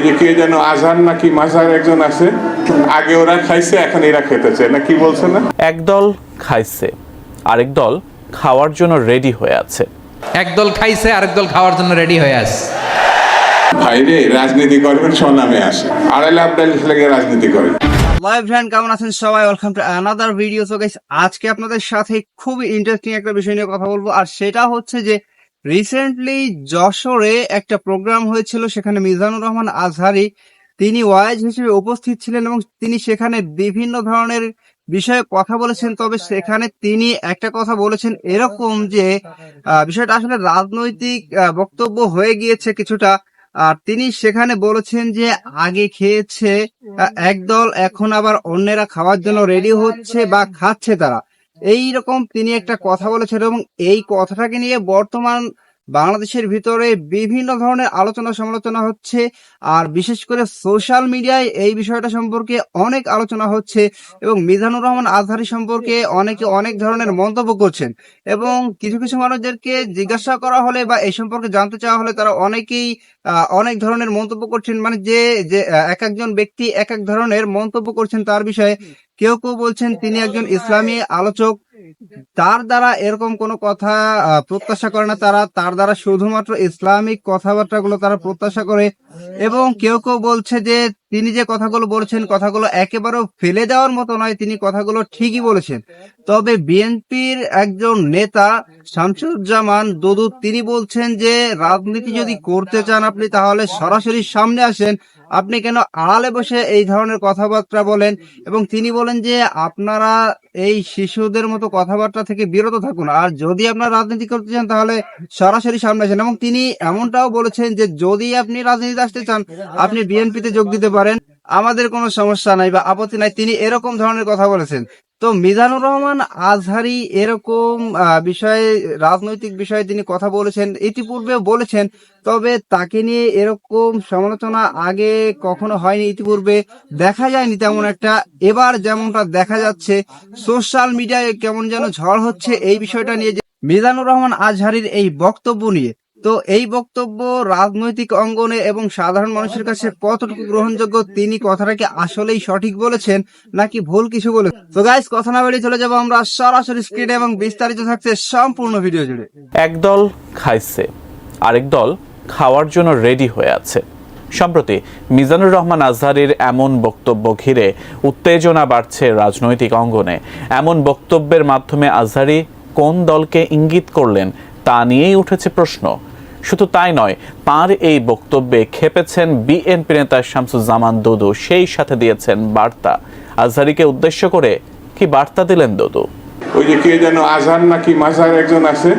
যে কে যেন আজহার নাকি মাঝার একজন আছে, আগে ওরা খাইছে এখন এরা খেতেছে না, কি বলছে না? একদল খাইছে আরেক দল খাওয়ার জন্য রেডি হয়ে আছে। একদল খাইছে আরেক দল খাওয়ার জন্য রেডি হয়ে আছে। ভাইরে, রাজনীতি করবেন স্বনামে আসে, আড়াই লাখ লাগে রাজনীতি করেন। লাইভ ফ্রেন্ড, কেমন আছেন সবাই? Welcome to another video. So guys, আজকে আপনাদের সাথে খুবই ইন্টারেস্টিং একটা বিষয় নিয়ে কথা বলবো, আর সেটা হচ্ছে যে রিসেন্টলি যশোরে একটা প্রোগ্রাম হয়েছিল, সেখানে মিজানুর রহমান আজহারি তিনি ওয়াইজ হিসেবে উপস্থিত ছিলেন এবং তিনি সেখানে বিভিন্ন ধরনের বিষয়ে কথা বলেছেন। তবে সেখানে তিনি একটা কথা বলেছেন এরকম যে বিষয়টা আসলে রাজনৈতিক বক্তব্য হয়ে গিয়েছে কিছুটা। আর তিনি সেখানে বলেছেন যে আগে খেয়েছে একদল, এখন আবার অন্যেরা খাওয়ার জন্য রেডি হচ্ছে বা খাচ্ছে তারা, এই রকম তিনি একটা কথা বলেছেন। এবং এই কথাটাকে নিয়ে বর্তমান বাংলাদেশের ভিতরে বিভিন্ন ধরনের আলোচনা সমালোচনা হচ্ছে, আর বিশেষ করে সোশ্যাল মিডিয়ায় এই বিষয়টা সম্পর্কে অনেক আলোচনা হচ্ছে এবং মিজানুর রহমান আজহারি সম্পর্কে অনেকে অনেক ধরনের মন্তব্য করছেন। এবং কিছু কিছু মানুষদেরকে জিজ্ঞাসা করা হলে বা এই সম্পর্কে জানতে চাওয়া হলে তারা অনেকেই অনেক ধরনের মন্তব্য করছেন, মানে যে যে এক একজন ব্যক্তি এক এক ধরনের মন্তব্য করছেন তার বিষয়ে। কেউ কেউ বলছেন তিনি একজন ইসলামী আলোচক, তার দ্বারা এরকম কোনো কথা প্রত্যাশা করে না, তার দ্বারা শুধুমাত্র ইসলামিক কথাবার্তাগুলো তারা প্রত্যাশা করে। এবং কেউ কেউ বলছে যে তিনি যে কথাগুলো বলেছেন কথাগুলো একেবারেও ফেলে দেওয়ার মতো নয়, তিনি কথাগুলো ঠিকই বলেছেন। তবে বিএনপির একজন নেতা শামসুজ্জামান দুদু তিনি বলছেন যে রাজনীতি যদি করতে চান আপনি, তাহলে সরাসরি সামনে আসেন, আপনি কেন আড়ালে বসে এই ধরনের কথাবার্তা বলেন। এবং তিনি বলেন যে আপনারা এই শিশুদের মতো কথাবার্তা থেকে বিরত থাকুন, আর যদি আপনারা রাজনীতি করতে চান তাহলে সরাসরি সামনে আসেন। এবং তিনি এমনটাও বলেছেন যে যদি আপনি রাজনীতিতে আসতে চান আপনি বিএনপিতে যোগ দিতে পারেন, আমাদের কোনো সমস্যা নাই বা আপত্তি নাই, তিনি এরকম ধরনের কথা বলেছেন। তো মিজানুর রহমান আজহারি এরকম বিষয়ে, রাজনৈতিক বিষয়ে তিনি কথা বলেছেন, ইতিপূর্বেও বলেছেন। তবে তাকে নিয়ে এরকম সমালোচনা আগে কখনো হয়নি, ইতিপূর্বে দেখা যায়নি তেমন একটা। এবার যেমনটা দেখা যাচ্ছে সোশ্যাল মিডিয়ায় কেমন যেন ঝড় হচ্ছে এই বিষয়টা নিয়ে, যে মিজানুর রহমান আজহারির এই বক্তব্য নিয়ে। তো এই বক্তব্য রাজনৈতিক অঙ্গনে এবং সাধারণ মানুষের কাছে কতটুকু গ্রহণযোগ্য, তিনি কথাটাকে আসলেই সঠিক বলেছেন নাকি ভুল কিছু বলেছেন? তো গাইস, কথা না বেরিয়ে চলে যাবো আমরা সরাসরি স্ক্রিনে এবং বিস্তারিত থাকছে সম্পূর্ণ ভিডিও জুড়ে। একদল খাইছে আরেক দল খাওয়ার জন্য রেডি হয়ে আছে। সম্প্রতি মিজানুর রহমান আজহারির এমন বক্তব্য ঘিরে উত্তেজনা বাড়ছে রাজনৈতিক অঙ্গনে। এমন বক্তব্যের মাধ্যমে আজহারি কোন দলকে ইঙ্গিত করলেন তা নিয়েই উঠেছে প্রশ্ন। শুধু তাই নয়, তার এই বক্তব্যে খেপেছেন বিএনপি নেতা শামসুজ্জামান দুদু, সেই সাথে দিয়েছেন বার্তা। আজহারিকে উদ্দেশ্য করে কি বার্তা দিলেন দুদু? ওই যে কে যেন আজহার নাকি মাঝার একজন আছে,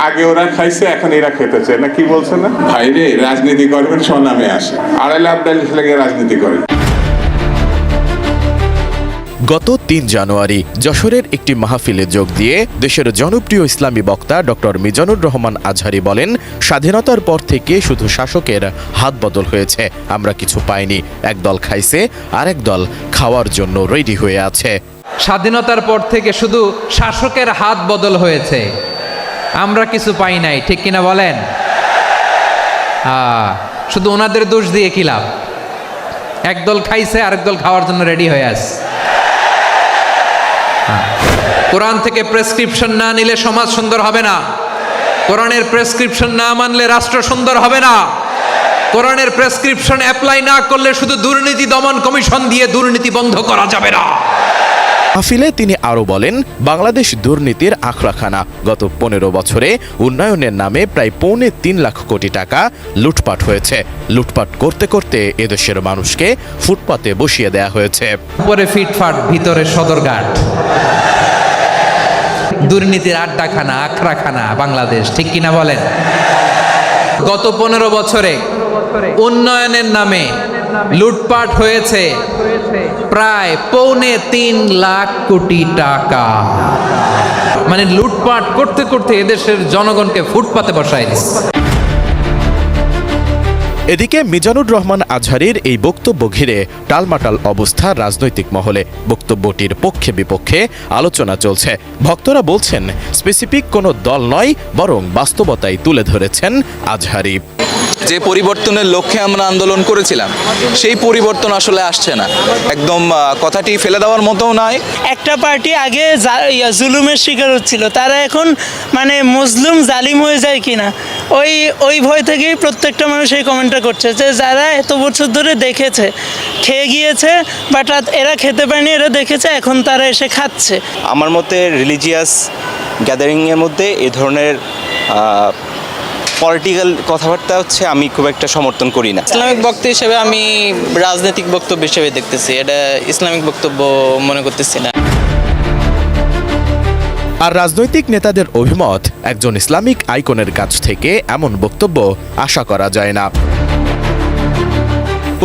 আগে ওরা খাইছে এখন এরা খেতেছে না, কি বলছে না? ভাইরে, রাজনীতি করবেন স্বনামে আসে, আড়াই লাখ লাগে রাজনীতি করেন। গত ৩ জানুয়ারি যশোরের একটি মাহফিলে যোগ দিয়ে দেশের জনপ্রিয় ইসলামী বক্তা ডক্টর মিজানুর রহমান আজহারি বলেন, স্বাধীনতার পর থেকে শুধু শাসকের হাত বদল হয়েছে, আমরা কিছু পাইনি। একদল খাইছে আরেক দল খাওয়ার জন্য রেডি হয়ে আছে। স্বাধীনতার পর থেকে শুধু শাসকের হাত বদল হয়েছে, আমরা কিছু পাই নাই, ঠিক কিনা বলেন? শুধু ওনাদের দোষ দিয়ে কি লাভ? একদল খাইছে আরেক দল খাওয়ার জন্য রেডি হয়ে আছে। কোরআন থেকে প্রেসক্রিপশন না নিলে সমাজ সুন্দর হবে না। কোরআনের প্রেসক্রিপশন না মানলে রাষ্ট্র সুন্দর হবে না। কোরআনের প্রেসক্রিপশন অ্যাপ্লাই না করলে শুধু দুর্নীতি দমন কমিশন দিয়ে দুর্নীতি বন্ধ করা যাবে না। মাহফিলে তিনি আরও বলেন, বাংলাদেশ দুর্নীতির আখড়াখানা। গত ১৫ বছরে উন্নয়নের নামে প্রায় ৩.৫ লাখ কোটি টাকা লুটপাট হয়েছে। লুটপাট করতে করতে এদেশের মানুষকে ফুটপাতে বসিয়ে দেয়া হয়েছে। উপরে ফিটফাট, ভিতরে সদরঘাট, দুর্নীতির আড্ডাখানা, আখড়াখানা বাংলাদেশ, ঠিক কিনা বলেন? গত ১৫ বছরে উন্নয়নের নামে লুটপাট হয়েছে প্রায় ৩.৫ লাখ কোটি টাকা। মানে লুটপাট করতে করতে এদেশের জনগণকে ফুটপাতে বসায় দিচ্ছে। এদিকে মিজানুর রহমান আজহারির এই বক্তব্য ঘিরে টালমাটাল অবস্থা রাজনৈতিক মহলে। বক্তব্যটির পক্ষে বিপক্ষে আলোচনা চলছে। ভক্তরা বলছেন, স্পেসিফিক কোনো দল নয়, বরং বাস্তবতাই তুলে ধরেছেন আজহারি। যে পরিবর্তনের লক্ষ্যে আমরা আন্দোলন করেছিলাম সেই পরিবর্তন আসলে আসছে না। একদম কথাটি ফেলে দেওয়ার মতোও নয়। একটা পার্টি আগে জুলুমের শিকার হচ্ছিল, তারা এখন মানে মজলুম জালিম হয়ে যায় কিনা ওই ভয় থেকেই প্রত্যেকটা মানুষ এই কমেন্টটা করছে যে যারা এত বছর ধরে দেখেছে, খেয়ে গিয়েছে, বাট এরা খেতে পায়নি, এরা দেখেছে, এখন তারা এসে খাচ্ছে। আমার মতে রিলিজিয়াস গ্যাদারিংয়ের মধ্যে এই ধরনের পলিটিক্যাল কথাবার্তা হচ্ছে আমি খুব একটা সমর্থন করি না। ইসলামিক বক্তব্য হিসেবে আমি রাজনৈতিক বক্তব্য হিসেবে দেখতেছি, এটা ইসলামিক বক্তব্য মনে করতেছি না। আর রাজনৈতিক নেতাদের অভিমত, একজন ইসলামিক আইকনের কাছ থেকে এমন বক্তব্য আশা করা যায় না।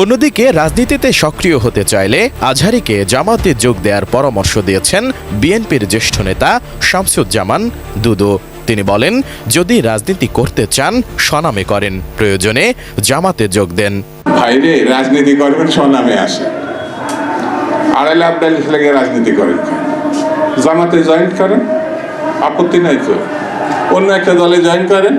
অন্যদিকে রাজনীতিতে সক্রিয় হতে চাইলে আজহারীকে জামাতে যোগ দেওয়ার পরামর্শ দিয়েছেন বিএনপির জ্যেষ্ঠ নেতা শামসুজ্জামান দুদু। তিনি বলেন, যদি রাজনীতি করতে চান স্বনামে করেন, প্রয়োজনে জামাতে যোগ দেন। ভাইরে রাজনীতি করবেন স্বনামে আসে, আড়াইলে আবদাল লেগে রাজনীতি করেন, জামাতে জয়েন করেন, আপত্তি নাই তো, অন্য একটা দলে জয়েন করেন।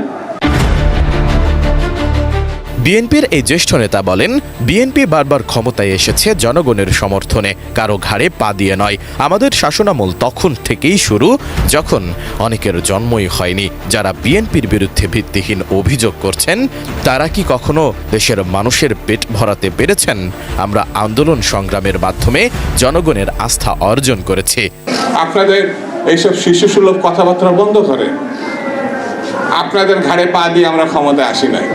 বিএনপির এই জ্যেষ্ঠ নেতা বলেন, বিএনপি বারবার ক্ষমতায় এসেছে জনগণের সমর্থনে, কারো ঘাড়ে পা দিয়ে নয়। আমাদের শাসনামল তখন থেকেই শুরু যখন অনেকের জন্মই হয়নি। যারা বিএনপির বিরুদ্ধে ভিত্তিহীন অভিযোগ করছেন, তারা কি কখনো দেশের মানুষের পেট ভরাতে পেরেছেন? আমরা আন্দোলন সংগ্রামের মাধ্যমে জনগণের আস্থা অর্জন করেছি। আপনাদের এইসব শিশুসুলভ কথাবার্তা বন্ধ করে। আপনাদের ঘাড়ে পা দিয়ে আমরা ক্ষমতায় আসি নাই।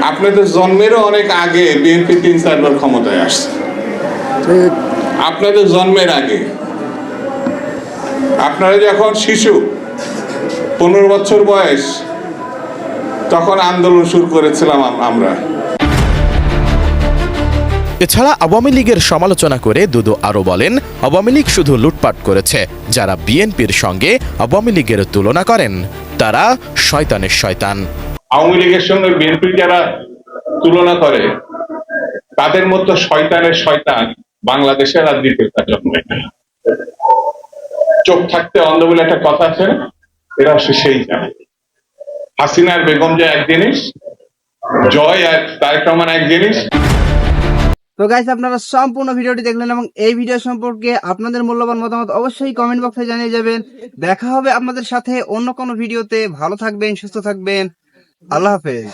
আপনাদের জন্মেরও অনেক আগে বিএনপি 3-4 বার ক্ষমতায় আসছে, আপনাদের জন্মের আগে। আপনারা যখন শিশু, 15 বছর বয়স, তখন আন্দোলন শুরু করেছিলাম আমরা। এছাড়া আওয়ামী লীগের সমালোচনা করে দুদু আরও বলেন, আওয়ামী লীগ শুধু লুটপাট করেছে। যারা বিএনপির সঙ্গে আওয়ামী লীগের তুলনা করেন, তারা শয়তানের শয়তান। আওয়ামী লীগের সঙ্গে বিএনপি যারা তুলনা করে, তাদের মতো শয়তানের শয়তান বাংলাদেশের আর দ্বিতীয়টা জন্মে। চোখ থাকতে অন্ধ বলে একটা কথা আছে, এরা সেই জানে। হাসিনার বেগম যে এক জিনিস, জয় আর তারেক রহমান এক জিনিস। তো গাইস, আপনারা সম্পূর্ণ ভিডিওটি দেখলেন এবং এই ভিডিও সম্পর্কে আপনাদের মূল্যবান মতামত অবশ্যই কমেন্ট বক্সে জানিয়ে যাবেন। দেখা হবে আপনাদের সাথে অন্য কোনো ভিডিওতে। ভালো থাকবেন, সুস্থ থাকবেন, আল্লাহ হাফেজ।